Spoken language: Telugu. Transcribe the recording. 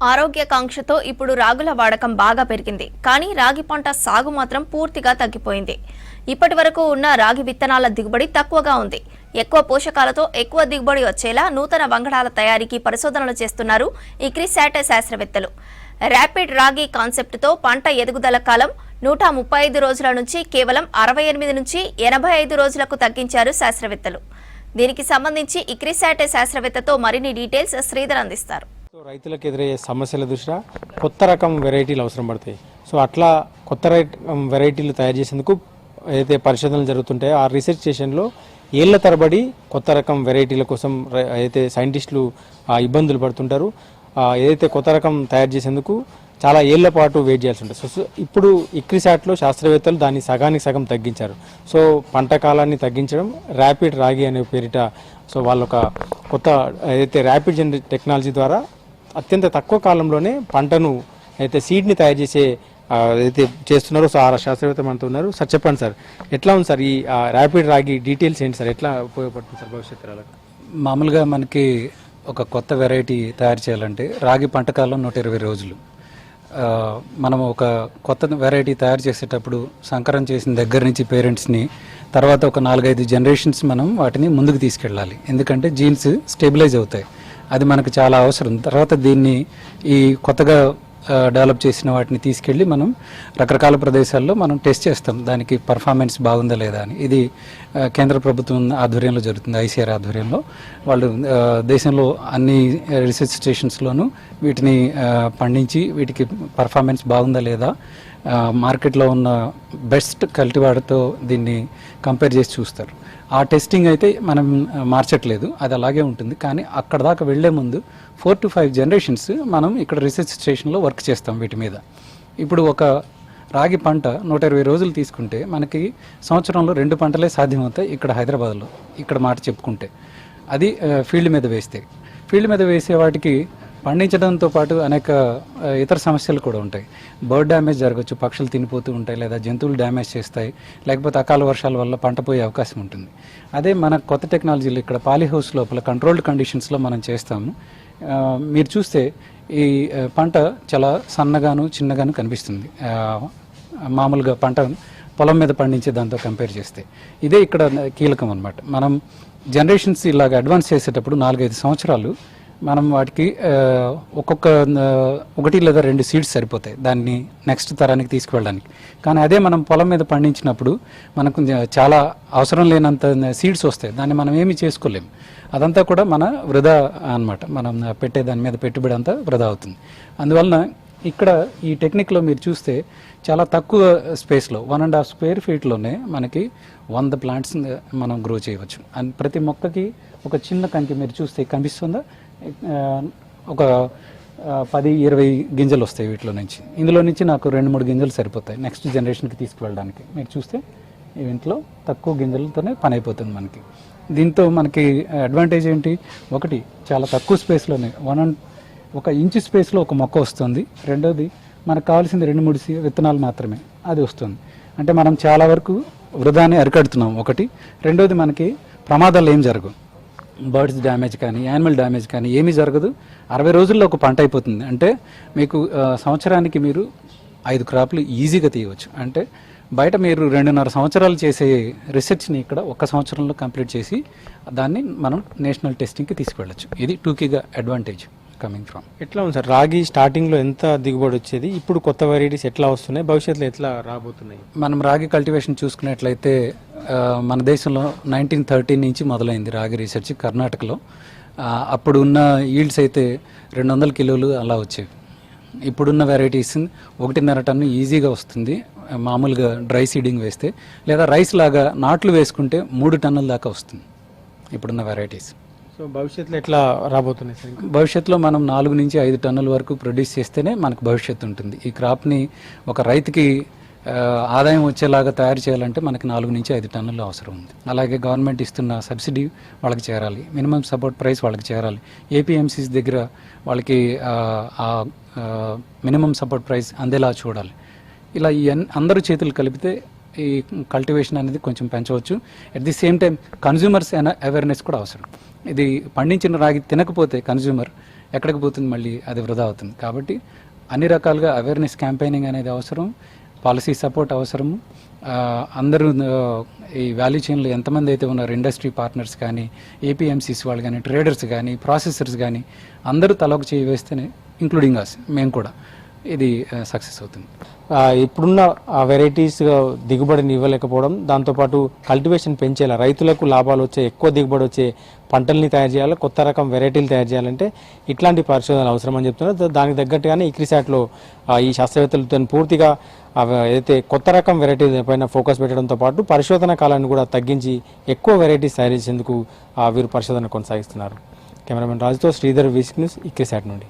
ఆరోగ్యకాంక్షతో ఇప్పుడు రాగుల వాడకం బాగా పెరిగింది. కానీ రాగి పంట సాగు మాత్రం పూర్తిగా తగ్గిపోయింది. ఇప్పటి వరకు ఉన్న రాగి విత్తనాల దిగుబడి తక్కువగా ఉంది. ఎక్కువ పోషకాలతో ఎక్కువ దిగుబడి వచ్చేలా నూతన వంగడాల తయారీకి పరిశోధనలు చేస్తున్నారు ఇక్రిసాట్ శాస్త్రవేత్తలు. ర్యాపిడ్ రాగి కాన్సెప్ట్తో పంట ఎదుగుదల కాలం 135 రోజుల నుంచి కేవలం 68 నుంచి 85 రోజులకు తగ్గించారు శాస్త్రవేత్తలు. దీనికి సంబంధించి ఇక్రిసాట్ శాస్త్రవేత్తతో మరిన్ని డీటెయిల్స్ శ్రీధర్ అందిస్తారు. రైతులకు ఎదురయ్యే సమస్యల దృష్ట్యా కొత్త రకం వెరైటీలు అవసరం పడతాయి. సో అట్లా కొత్త రకం వెరైటీలు తయారు చేసేందుకు ఏదైతే పరిశోధనలు జరుగుతుంటాయో ఆ రీసెర్చ్ స్టేషన్లో ఏళ్ల తరబడి కొత్త రకం వెరైటీల కోసం అయితే సైంటిస్టులు ఇబ్బందులు పడుతుంటారు. ఏదైతే కొత్త రకం తయారు చేసేందుకు చాలా ఏళ్ల పాటు వెయిట్ చేయాల్సి ఉంటుంది. సో ఇప్పుడు ఇక్రిసాట్లో శాస్త్రవేత్తలు దాన్ని సగానికి సగం తగ్గించారు. సో పంట కాలాన్ని తగ్గించడం ర్యాపిడ్ రాగి అనే పేరిట సో వాళ్ళొక కొత్త ఏదైతే ర్యాపిడ్ టెక్నాలజీ ద్వారా అత్యంత తక్కువ కాలంలోనే పంటను అయితే సీడ్ని తయారు చేసే అయితే చేస్తున్నారో. సో ఆ శాస్త్రవేత్త మనతో ఉన్నారు. సార్ చెప్పండి సార్, ఎట్లా ఉంది సార్ ఈ ర్యాపిడ్ రాగి డీటెయిల్స్ ఏంటి సార్, ఎట్లా ఉపయోగపడుతుంది సార్ భవిష్యత్ తరాలకు? మామూలుగా మనకి ఒక కొత్త వెరైటీ తయారు చేయాలంటే రాగి పంట కాలం 120 రోజులు. మనం ఒక కొత్త వెరైటీ తయారు చేసేటప్పుడు సంకరం చేసిన దగ్గర నుంచి పేరెంట్స్ని తర్వాత ఒక 4-5 జనరేషన్స్ మనం వాటిని ముందుకు తీసుకెళ్ళాలి. ఎందుకంటే జీన్స్ స్టెబిలైజ్ అవుతాయి, అది మనకు చాలా అవసరం. తర్వాత దీన్ని ఈ కొత్తగా డెవలప్ చేసిన వాటిని తీసుకెళ్ళి మనం రకరకాల ప్రదేశాల్లో మనం టెస్ట్ చేస్తాం, దానికి పర్ఫార్మెన్స్ బాగుందా లేదా అని. ఇది కేంద్ర ప్రభుత్వం ఆధ్వర్యంలో జరుగుతుంది, ఐసీఆర్ ఆధ్వర్యంలో. వాళ్ళు దేశంలో అన్ని రీసెర్చ్ స్టేషన్స్లోనూ వీటిని పండించి వీటికి పర్ఫార్మెన్స్ బాగుందా లేదా మార్కెట్లో ఉన్న బెస్ట్ కల్టివార్తో దీన్ని కంపేర్ చేసి చూస్తారు. ఆ టెస్టింగ్ అయితే మనం మార్చట్లేదు, అది అలాగే ఉంటుంది. కానీ అక్కడ దాకా వెళ్లే ముందు 4 to 5 జనరేషన్స్ మనం ఇక్కడ రీసెర్చ్ స్టేషన్లో వర్క్ చేస్తాం వీటి మీద. ఇప్పుడు ఒక రాగి పంట 120 రోజులు తీసుకుంటే మనకి సంవత్సరంలో 2 పంటలే సాధ్యమవుతాయి ఇక్కడ హైదరాబాద్లో. ఇక్కడ మాట చెప్పుకుంటే అది ఫీల్డ్ మీద వేస్తే, ఫీల్డ్ మీద వేసే వాటికి పండించడంతో పాటు అనేక ఇతర సమస్యలు కూడా ఉంటాయి. బర్డ్ డ్యామేజ్ జరగచ్చు, పక్షులు తినిపోతూ ఉంటాయి, లేదా జంతువులు డ్యామేజ్ చేస్తాయి, లేకపోతే అకాల వర్షాల వల్ల పంట పోయే అవకాశం ఉంటుంది. అదే మన కొత్త టెక్నాలజీలు ఇక్కడ పాలీహౌస్ లోపల కంట్రోల్డ్ కండిషన్స్లో మనం చేస్తాము. మీరు చూస్తే ఈ పంట చాలా సన్నగాను చిన్నగాను కనిపిస్తుంది మామూలుగా పంట పొలం మీద పండించే దాంతో కంపేర్ చేస్తే. ఇదే ఇక్కడ కీలకం అన్నమాట. మనం జనరేషన్స్ ఇలాగ అడ్వాన్స్ చేసేటప్పుడు 4-5 సంవత్సరాలు మనం వాటికి ఒక్కొక్క 1 లేదా 2 సీడ్స్ సరిపోతాయి దాన్ని నెక్స్ట్ తరానికి తీసుకువెళ్ళడానికి. కానీ అదే మనం పొలం మీద పండించినప్పుడు మనకు చాలా అవసరం లేనంత సీడ్స్ వస్తాయి, దాన్ని మనం ఏమీ చేసుకోలేము. అదంతా కూడా మన వృధా అన్నమాట, మనం పెట్టే దాని మీద పెట్టుబడి అంతా వృధా అవుతుంది. అందువలన ఇక్కడ ఈ టెక్నిక్లో మీరు చూస్తే చాలా తక్కువ స్పేస్లో 1.5 స్క్వేర్ ఫీట్లోనే మనకి 100 ప్లాంట్స్ మనం గ్రో చేయవచ్చు. అండ్ ప్రతి మొక్కకి ఒక చిన్న కంకి మీరు చూస్తే కనిపిస్తుందా, ఒక 10-20 గింజలు వస్తాయి వీటిలో నుంచి. ఇందులో నుంచి నాకు 2-3 గింజలు సరిపోతాయి నెక్స్ట్ జనరేషన్కి తీసుకువెళ్ళడానికి. మీరు చూస్తే ఇంట్లో తక్కువ గింజలతోనే పని అయిపోతుంది మనకి. దీంతో మనకి అడ్వాంటేజ్ ఏంటి, ఒకటి చాలా తక్కువ స్పేస్లోనే 1 ఇంచు స్పేస్లో ఒక మొక్క వస్తుంది. రెండోది మనకు కావాల్సింది 2-3 విత్తనాలు మాత్రమే, అది వస్తుంది. అంటే మనం చాలా వరకు వృధాన్ని అరికడుతున్నాం ఒకటి. రెండోది మనకి ప్రమాదాలు ఏం జరగవు, బర్డ్స్ డ్యామేజ్ కానీ యానిమల్ డ్యామేజ్ కానీ ఏమీ జరగదు. 60 రోజుల్లో ఒక పంట అయిపోతుంది. అంటే మీకు సంవత్సరానికి మీరు 5 క్రాప్లు ఈజీగా తీయవచ్చు. అంటే బయట మీరు 2.5 సంవత్సరాలు చేసే రీసెర్చ్ని ఇక్కడ 1 సంవత్సరంలో కంప్లీట్ చేసి దాన్ని మనం నేషనల్ టెస్టింగ్కి తీసుకువెళ్ళచ్చు. ఇది టూకీగా అడ్వాంటేజ్ కమింగ్ ఫ్రమ్. ఎట్లా ఉంది సార్ రాగి స్టార్టింగ్లో ఎంత దిగుబడి వచ్చేది, ఇప్పుడు కొత్త వెరైటీస్ ఎట్లా వస్తున్నాయి, భవిష్యత్తులో ఎట్లా రాబోతున్నాయి? మనం రాగి కల్టివేషన్ చూసుకున్నట్లయితే మన దేశంలో 1913 నుంచి మొదలైంది రాగి రీసెర్చ్ కర్ణాటకలో. అప్పుడు ఉన్న ఈల్డ్స్ అయితే 200 కిలోలు అలా వచ్చేవి. ఇప్పుడున్న వెరైటీస్ 1.5 టన్ను ఈజీగా వస్తుంది మామూలుగా డ్రై సీడింగ్ వేస్తే, లేదా రైస్ లాగా నాట్లు వేసుకుంటే 3 టన్నుల దాకా వస్తుంది ఇప్పుడున్న వెరైటీస్. సో భవిష్యత్తులో ఎట్లా రాబోతున్నాయి సార్? భవిష్యత్తులో మనం 4 నుంచి 5 టన్నుల వరకు ప్రొడ్యూస్ చేస్తేనే మనకు భవిష్యత్తు ఉంటుంది. ఈ క్రాప్ని ఒక రైతుకి ఆదాయం వచ్చేలాగా తయారు చేయాలంటే మనకి 4 నుంచి 5 టన్నులు అవసరం ఉంది. అలాగే గవర్నమెంట్ ఇస్తున్న సబ్సిడీ వాళ్ళకి చేరాలి, మినిమం సపోర్ట్ ప్రైస్ వాళ్ళకి చేరాలి, ఏపీఎంసీస్ దగ్గర వాళ్ళకి మినిమం సపోర్ట్ ప్రైస్ అందేలా చూడాలి. ఇలా ఈ అందరూ చేతులు కలిపితే ఈ కల్టివేషన్ అనేది కొంచెం పెంచవచ్చు. At the same time consumers awareness కూడా అవసరం. ఇది పండించిన రాగి తినకపోతే కన్జ్యూమర్ ఎక్కడికి పోతుంది, మళ్ళీ అది వృధా అవుతుంది. కాబట్టి అన్ని రకాలుగా అవేర్నెస్ క్యాంపెయినింగ్ అనేది అవసరం, పాలసీ సపోర్ట్ అవసరము. అందరూ ఈ వాల్యూ చైన్లో ఎంతమంది అయితే ఉన్నారు, ఇండస్ట్రీ పార్ట్నర్స్ కానీ, ఏపీఎంసీస్ వాళ్ళు కానీ, ట్రేడర్స్ కానీ, ప్రాసెసర్స్ కానీ అందరూ తలకు చేయి వేస్తేనే, ఇంక్లూడింగ్ అస్ మేము కూడా, ఇది సక్సెస్ అవుతుంది. ఇప్పుడున్న వెరైటీస్ దిగుబడిని ఇవ్వలేకపోవడం, దాంతోపాటు కల్టివేషన్ పెంచేలా, రైతులకు లాభాలు వచ్చే, ఎక్కువ దిగుబడి వచ్చే పంటల్ని తయారు చేయాలి, కొత్త రకం వెరైటీలు తయారు చేయాలంటే ఇట్లాంటి పరిశోధనలు అవసరం అని చెప్తున్నారు. దానికి తగ్గట్టుగానే ఇక్రిసాట్లో ఈ శాస్త్రవేత్తలతో పూర్తిగా ఏదైతే కొత్త రకం వెరైటీల పైన ఫోకస్ పెట్టడంతో పాటు పరిశోధన కాలాన్ని కూడా తగ్గించి ఎక్కువ వెరైటీస్ తయారు చేసేందుకు వీరు పరిశోధన కొనసాగిస్తున్నారు. కెమెరామెన్ రాజుతో శ్రీధర్, విస్క్ న్యూస్, ఇక్రిసాట్ నుండి.